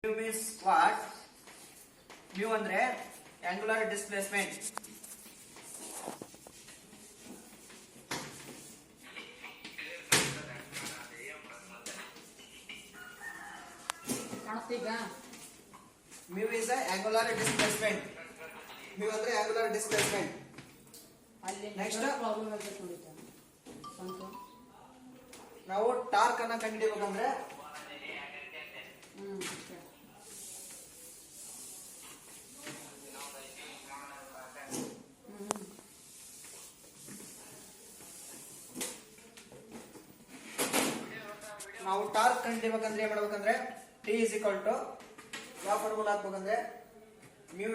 Mu means what? Mu ಅಂದ್ರೆ angular displacement. Mu is a angular displacement. Mu ಅಂದ್ರೆ angular displacement. Next ನಾವು torque ಅನ್ನು ಕಂಡುಹಿಡಿಯಬೇಕಂದ್ರೆ ನಾವು torque ಕಂಡುಹಿಡಿಯಬೇಕಂದ್ರೆ ಏನು ಮಾಡಬೇಕಂದ್ರೆ T is equal to ಯಾವ ಫಾರ್ಮುಲಾ ಹಾಕಬೇಕಂದ್ರೆ mu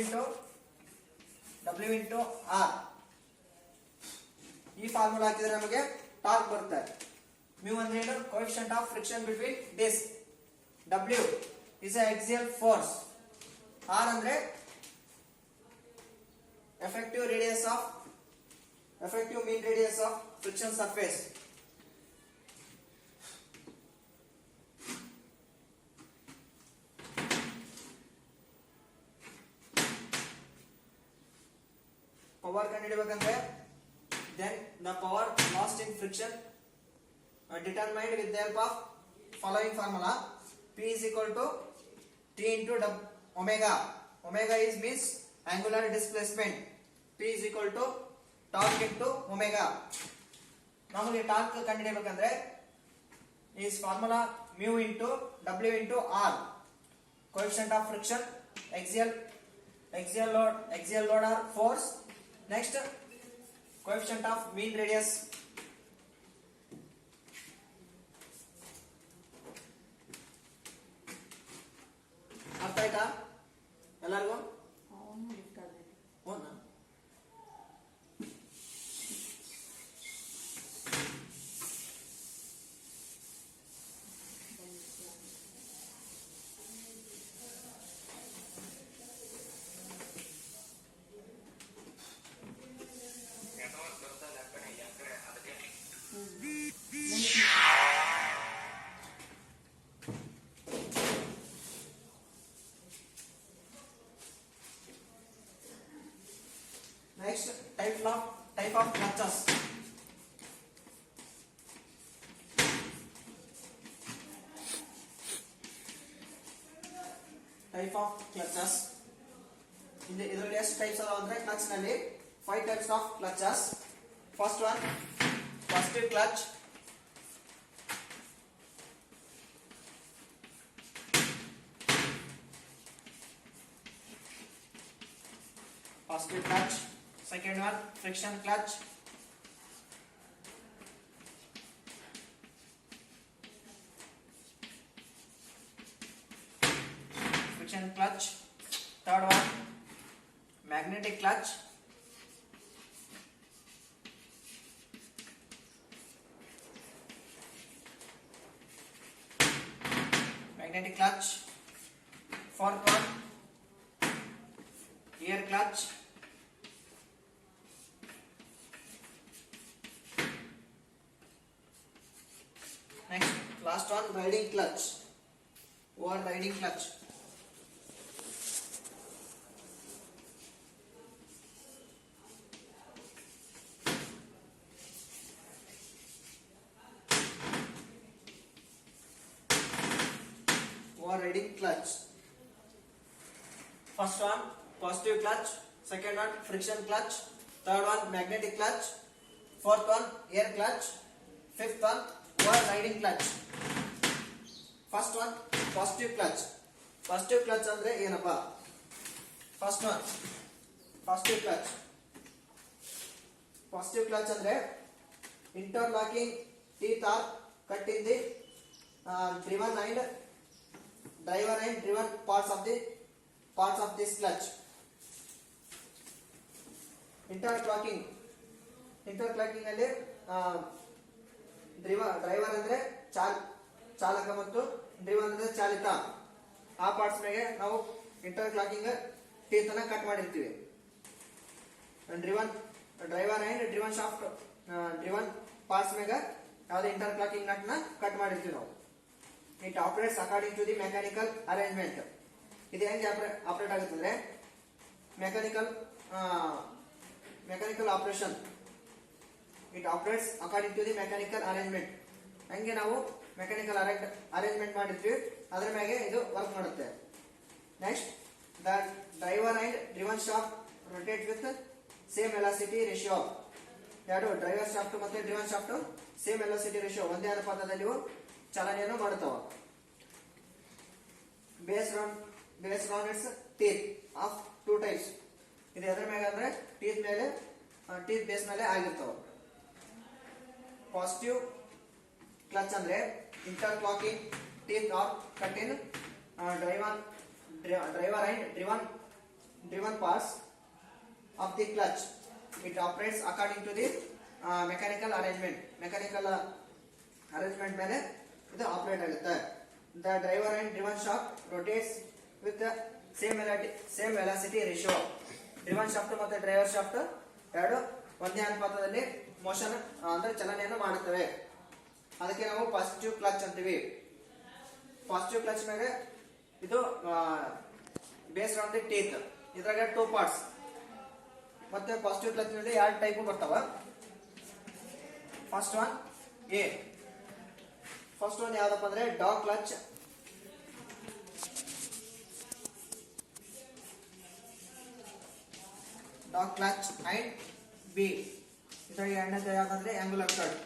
into W into R ಈ ಫಾರ್ಮುಲಾ ಹಾಕಿದ್ರೆ ನಮಗೆ ಟಾರ್ಕ್ ಬರುತ್ತೆ. mu ಅಂದ್ರೆ ಏನು? Coefficient of friction between disc. W is a axial force. R ಅಂದ್ರೆ effective mean radius of friction surface. Power ಕಂಡುಹಿಡಿಯಬೇಕಂದ್ರೆ then the power lost in friction determined with the help of following formula. P is equal to T into omega. Omega is means angular displacement. P is equal to torque into omega. ನಮಗೆ torque ಕಂಡುಹಿಡಿಯಬೇಕಂದ್ರೆ is formula mu into W into R. Coefficient of friction, axial load or force. Next, coefficient of mean radius. ಅರ್ಥ ಆಯ್ತಾ ಎಲ್ಲರಿಗೂ? Next, type of clutches. Type of clutches. ಇದರಲ್ಲಿ ಎಷ್ಟು types ಅದಾವ ಅಂದ್ರೆ clutch ನಲ್ಲಿ 5 types of clutches. First one, positive clutch. Positive clutch. Second one, friction clutch. Friction clutch. Third one, magnetic clutch. Magnetic clutch. Fourth one, air clutch. Next, last one, riding clutch or riding clutch. Or riding clutch. First one, positive clutch. Second one, friction clutch. Third one, magnetic clutch. Fourth one, air clutch. Fifth one, or riding clutch. First one, positive clutch. Positive clutch ಅಂದ್ರೆ ಏನಪ್ಪ? First one, positive clutch. Positive clutch ಅಂದ್ರೆ interlocking teeth are cut in the driven and driver and driven parts of this clutch. Interclocking ಅಲ್ಲಿ driver ಅಂದ್ರೆ ಚಾಲಕ ಮತ್ತು driven ಅಂದ್ರೆ ಚಾಲಿತ. ಆ ಪಾರ್ಟ್ಸ್ ಮೇಲೆ ನಾವು ಇಂಟರ್ಕ್ಲಾಕಿಂಗ್ ಟೀತ್ ಅನ್ನ ಕಟ್ ಮಾಡಿರ್ತೀವಿ. Driver and driven shaft driven parts ಮೇಲೆ ಯಾವ್ದು ಇಂಟರ್ಕ್ಲಾಕಿಂಗ್ ನಟ್ ನ ಕಟ್ ಮಾಡಿರ್ತೀವಿ ನಾವು. It operates according to the mechanical arrangement. ಇದು ಹೆಂಗೆ ಆಪರೇಟ್ ಆಗುತ್ತೆ ಅಂದ್ರೆ mechanical operation. It operates according to the mechanical arrangement. ಹಂಗೆ ನಾವು ಮೆಕ್ಯಾನಿಕಲ್ ಅರೇಂಜ್ಮೆಂಟ್ ಮಾಡಿರ್ತೀವಿ ಅದ್ರ ಮ್ಯಾಗೆ ಇದು ವರ್ಕ್ ಮಾಡುತ್ತೆ. Next, the driver and driven shaft rotate with same velocity ratio. ಎರಡು ಡ್ರೈವರ್ ಶಾಫ್ಟ್ ಮತ್ತೆ driven shaft same velocity ratio ಒಂದೇ ಅನುಪಾತದಲ್ಲಿ ಚಲನೆಯನ್ನು ಮಾಡುತ್ತವೆ. Based on its teeth of two types. ಇದು ಎದ್ರ ಮೇಲೆ ಅಂದ್ರೆ ಟೀತ್ ಬೇಸ್ ಮೇಲೆ ಆಗಿರ್ತಾವ. ಪಾಸಿಟಿವ್ ಕ್ಲಚ್ ಅಂದ್ರೆ interlocking teeth are cut in driver and driven parts of the clutch. It operates according to the mechanical arrangement ಮೇಲೆ ಇದು operate ಆಗುತ್ತೆ. The driver and driven shaft rotates with same velocity ratio. Driven shaft ಮತ್ತೆ driver shaft ಎರಡು ಒಂದೇ ಅನುಪಾತದಲ್ಲಿ motion ಅಂದ್ರೆ ಚಲನೆಯನ್ನು ಮಾಡುತ್ತವೆ. ಅದಕ್ಕೆ ನಾವು ಪಾಸಿಟಿವ್ ಕ್ಲಚ್ ಅಂತೀವಿ. ಪಾಸಿಟಿವ್ ಕ್ಲಚ್ ಮೇಲೆ ಇದು ಬೇಸ್ಡ್ ಆನ್ ದಿ ಟೀತ್. ಇದ್ರಾಗ ಟೂ ಪಾರ್ಟ್ಸ್. ಮತ್ತೆ ಪಾಸಿಟಿವ್ ಕ್ಲಚ್ ನಲ್ಲಿ ಎರಡು ಟೈಪ್ ಬರ್ತಾವ. ಫಸ್ಟ್ ಒನ್ ಯಾವ್ದಪ್ಪ ಅಂದ್ರೆ dog clutch. Dog clutch and B. ಇದ್ರಾಗ ಎರಡನೇದು ಯಾವ್ದಂದ್ರೆ ಆಂಗುಲರ್ ಕ್ಲಚ್.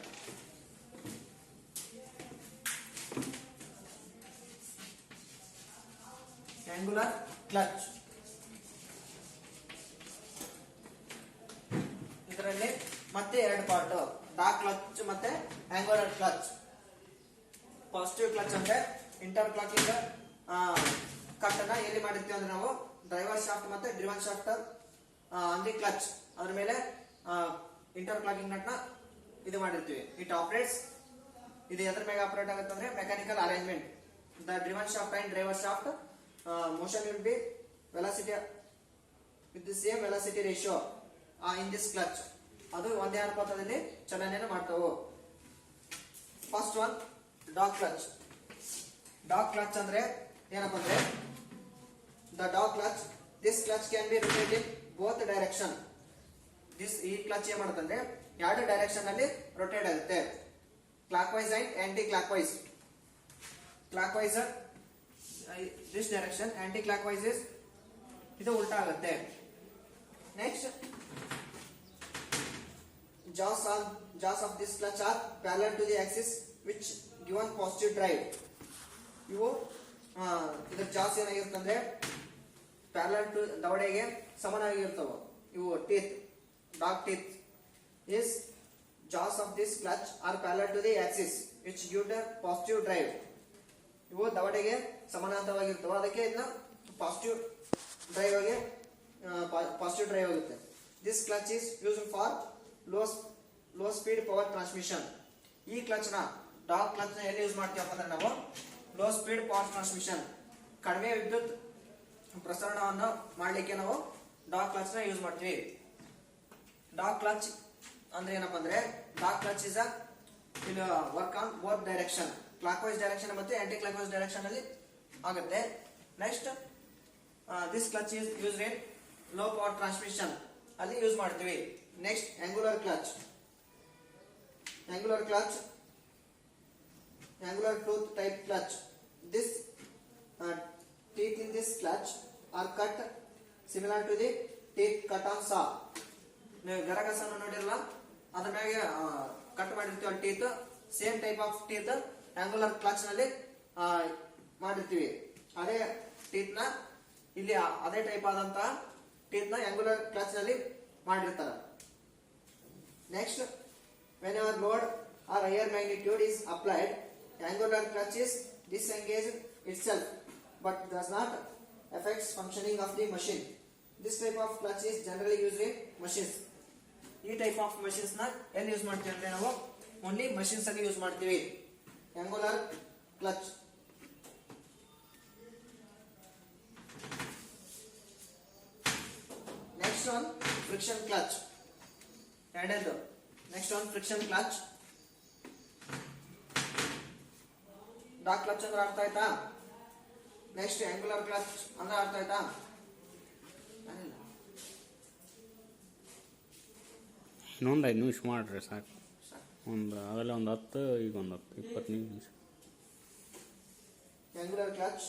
ಆಂಗುಲರ್ ಕ್ಲಚ್ ಇದರಲ್ಲಿ ಮತ್ತೆ ಎರಡು ಪಾರ್ಟ್, ಡಾಗ್ ಕ್ಲಚ್ ಮತ್ತೆ ಆಂಗುಲರ್ ಕ್ಲಚ್. ಪಾಸಿಟಿವ್ ಕ್ಲಚ್ ಅಂದ್ರೆ ಇಂಟರ್ ಕ್ಲಾಕಿಂಗ್ ಕಟ್ ಅನ್ನ ಎಲ್ಲಿ ಮಾಡಿರ್ತೀವಿ ಅಂದ್ರೆ ನಾವು ಡ್ರೈವರ್ ಶಾಫ್ಟ್ ಮತ್ತೆ ಡ್ರಿವನ್ ಶಾಫ್ಟ್ ಅಂದ್ರೆ ಕ್ಲಚ್ ಅದ್ರ ಮೇಲೆ ಇಂಟರ್ ಕ್ಲಾಕಿಂಗ್ ನಟ್ ನ ಇದು ಮಾಡಿರ್ತೀವಿ. ಇಟ್ ಆಪರೇಟ್ಸ್ ಇದು ಎದ್ರ ಮೇಲೆ ಆಪರೇಟ್ ಆಗುತ್ತೆ ಅಂದ್ರೆ mechanical arrangement. The driven shaft and driver shaft motion will be velocity with the same velocity ratio in this clutch. ಅದು ಒಂದೇ ಅನುಪಾತದಲ್ಲಿ ಚಲನೆಯನ್ನು ಮಾಡ್ತಾವು. First one dog clutch. Dog clutch ಅಂದ್ರೆ ಏನಪ್ಪ ಅಂದ್ರೆ the dog clutch this clutch can be rotate in both direction. ಈ clutch ಏನ್ ಮಾಡುತ್ತಂದ್ರೆ ಎರಡು ಡೈರೆಕ್ಷನ್ ಅಲ್ಲಿ ರೊಟೇಟ್ ಆಗುತ್ತೆ. Clockwise and anti clockwise. Clockwise this direction, anti clockwise is ಇದು ಉಲ್ಟಾ ಆಗುತ್ತೆ. Next, jaws of this clutch are parallel to the axis which given positive drive. ಇವು ಇದರ ಜಾಸ್ ಏನಾಗಿರುತ್ತೆ ಅಂದ್ರೆ ಪ್ಯಾರಲಲ್ ಟು ದವಡೆಗೆ ಸಮನಾಗಿರ್ತವೆ. ಇವು teeth, dog teeth is jaws of this clutch are parallel to the axis which give the positive drive. ಇವು ದವಡೆಗೆ ಸಮಾನಾಂತರವಾಗಿರ್ತವೆ. ಅದಕ್ಕೆ ಇದನ್ನ positive drive ಆಗುತ್ತೆ. This clutch is used for low speed power transmission. ಈ clutch ನ dog clutch ನ ಎಲ್ಲಿ use ಮಾಡ್ತೀವಪ್ಪ ಅಂದ್ರೆ ನಾವು ಲೋ ಸ್ಪೀಡ್ ಪವರ್ ಟ್ರಾನ್ಸ್ಮಿಷನ್, ಕಡಿಮೆ ವಿದ್ಯುತ್ ಪ್ರಸರಣವನ್ನು ಮಾಡಲಿಕ್ಕೆ ನಾವು ಡಾಗ್ ಕ್ಲಚ್ ನ ಯೂಸ್ ಮಾಡ್ತೀವಿ. ಡಾಗ್ ಕ್ಲಚ್ ಅಂದ್ರೆ ಏನಪ್ಪ ಅಂದ್ರೆ dog clutch is work on both direction. Clockwise direction ಮತ್ತೆ ಆಂಟಿ ಕ್ಲಾಕ್ ವೈಸ್ ಡೈರೆಕ್ಷನ್ ಅಲ್ಲಿ ಆಗುತ್ತೆ. Next, this clutch is used in low power transmission ಅಲ್ಲಿ ಯೂಸ್ ಮಾಡ್ತೀವಿ. Next, angular clutch. Angular tooth type clutch. This teeth in this clutch are cut similar to the teeth cut on saw. ನೀವು ಗರಗಸನ್ನು ನೋಡಿರಲ್ಲ, ಅದ್ರ ಮ್ಯಾಗೆ cut ಮಾಡಿರ್ತೀವಿ teeth. Same type of teeth angular clutch ನಲ್ಲಿ ಮಾಡಿರ್ತೀವಿ. ಅದೇ teeth ನ ಇಲ್ಲಿ ಅದೇ ಟೈಪ್ ಆದಂತಹ ಟೀತ್ ನ ಆಂಗುಲರ್ ಕ್ಲಚ್ ನಲ್ಲಿ ಮಾಡಿರ್ತಾರೆ. Next, whenever load or higher magnitude is applied, angular clutch is disengaged itself but does not affect functioning of the machine. This type of clutch is generally used in machines. ಈ type of machines ನ ಎಲ್ಲಿ use ಮಾಡ್ತೀವಿ ಅಂದ್ರೆ ನಾವು only machines ಅಲ್ಲಿ use ಮಾಡ್ತೀವಿ. Angular clutch. Next one friction clutch. ಎರಡನೇದು. Next one friction clutch. Dog clutch ಅಂದ್ರೆ ಅರ್ಥ ಆಯ್ತಾ. ನೆಕ್ಸ್ಟ್ ಆಂಗುಲರ್ ಕ್ಲಚ್ ಅಂದ್ರೆ ಅರ್ಥ ಆಯ್ತಾ. ಇನ್ನೊಂದು 5 ನಿಮಿಷ ಮಾಡ್ರಿ ಸಾಕು. ಒಂದು ಅವೆಲ್ಲ ಒಂದು 10, ಈಗ ಒಂದು 10-20 ನಿಮಿಷ. Angular clutch,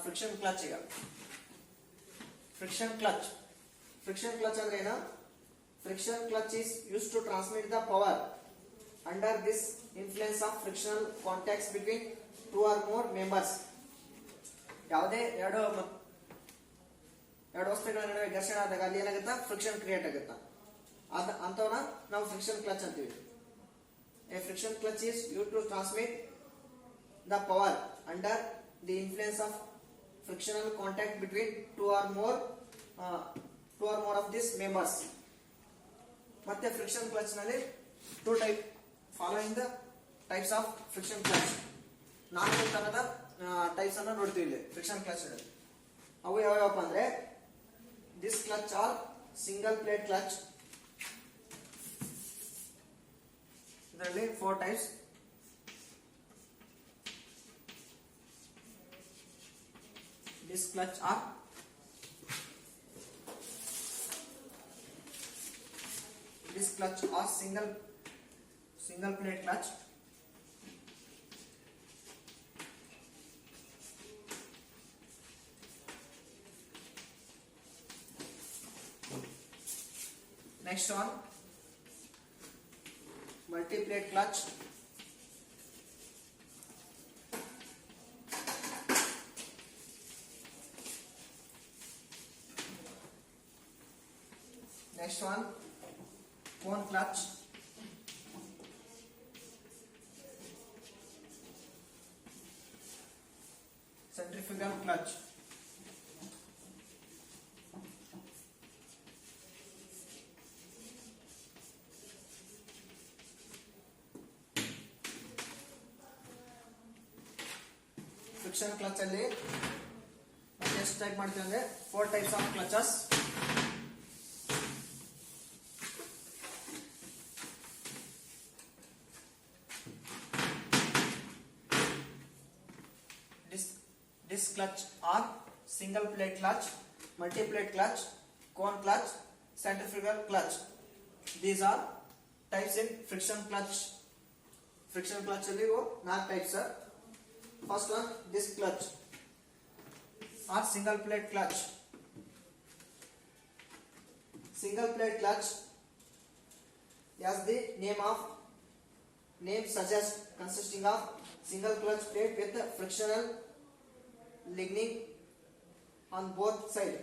friction clutch. ಈಗ ಫ್ರಿಕ್ಷನ್ ಕ್ಲಚ್ ಅಂದ್ರೆ ಏನು? Friction clutch is used to transmit the power under this influence of frictional contacts between two or more members. ಯಾವುದೇ ಎರಡು ವಸ್ತುಗಳ ನಡುವೆ ಘರ್ಷಣೆ ಆದಾಗ ಅಲ್ಲಿ ಏನಾಗುತ್ತಾ? ಫ್ರಿಕ್ಷನ್ ಕ್ರಿಯೇಟ್ ಆಗುತ್ತಾ. ಅಂತವನ್ನ ನಾವು ಫ್ರಿಕ್ಷನ್ ಕ್ಲಚ್ ಅಂತೀವಿ. A friction clutch is used to transmit the power under the influence of frictional contact between two or more of these members. ಮತ್ತೆ ಫ್ರಿಕ್ಷನ್ ಕ್ಲಚ್ ನಲ್ಲಿ 2 type. Following the types of friction clutch. 4 ತರದ types ಅನ್ನ ನೋಡ್ತೀವಿ ಇಲ್ಲಿ friction clutch ನಲ್ಲಿ. ಅವು ಯಾವ್ಯಾವಪ್ಪ ಅಂದ್ರೆ, this clutch are single plate clutch. ಇದರಲ್ಲಿ 4 types. This clutch are single plate clutch. Next one, multi plate clutch. Next one, cone clutch. Centrifugal clutch. Friction clutch ಅಲ್ಲಿ ಎಷ್ಟು ಟೈಪ್ ಮಾಡ್ತೀವಿ ಅಂದ್ರೆ 4 types of clutches. Disc clutch are single plate clutch, multi plate clutch, cone clutch, centrifugal clutch. These are types in friction clutch. Friction clutch alli 4 types are. First one, disc clutch or single plate clutch. Single plate clutch, as the name suggests, consisting of single clutch plate with frictional ligning on both sides.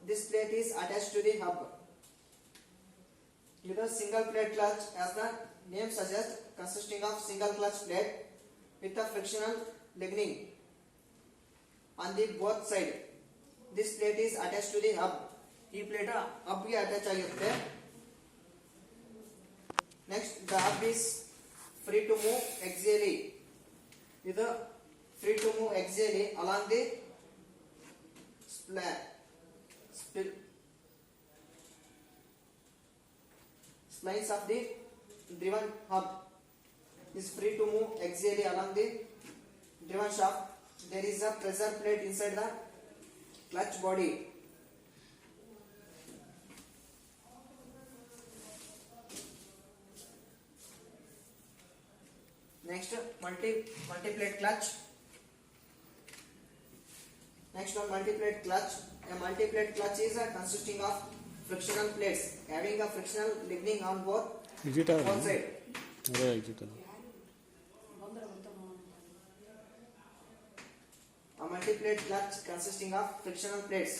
This plate is attached to the hub. It is single plate clutch, as the name suggests, consisting of single clutch plate with a frictional ligning on the both side. This plate is attached to the hub. ಈ plate hub ಗೆ attach ಆಗಿರುತ್ತೆ. Next, the hub is free to move axially. ಇದು free to move axially along the splines of the driven hub. Is free to move axially along the driven shaft. There is a pressure plate inside the clutch body. Next, multi plate clutch. Next one, multi plate clutch. A multi plate clutch is consisting of frictional plates having a frictional ligning on both sides. A multi plate clutch consisting of frictional plates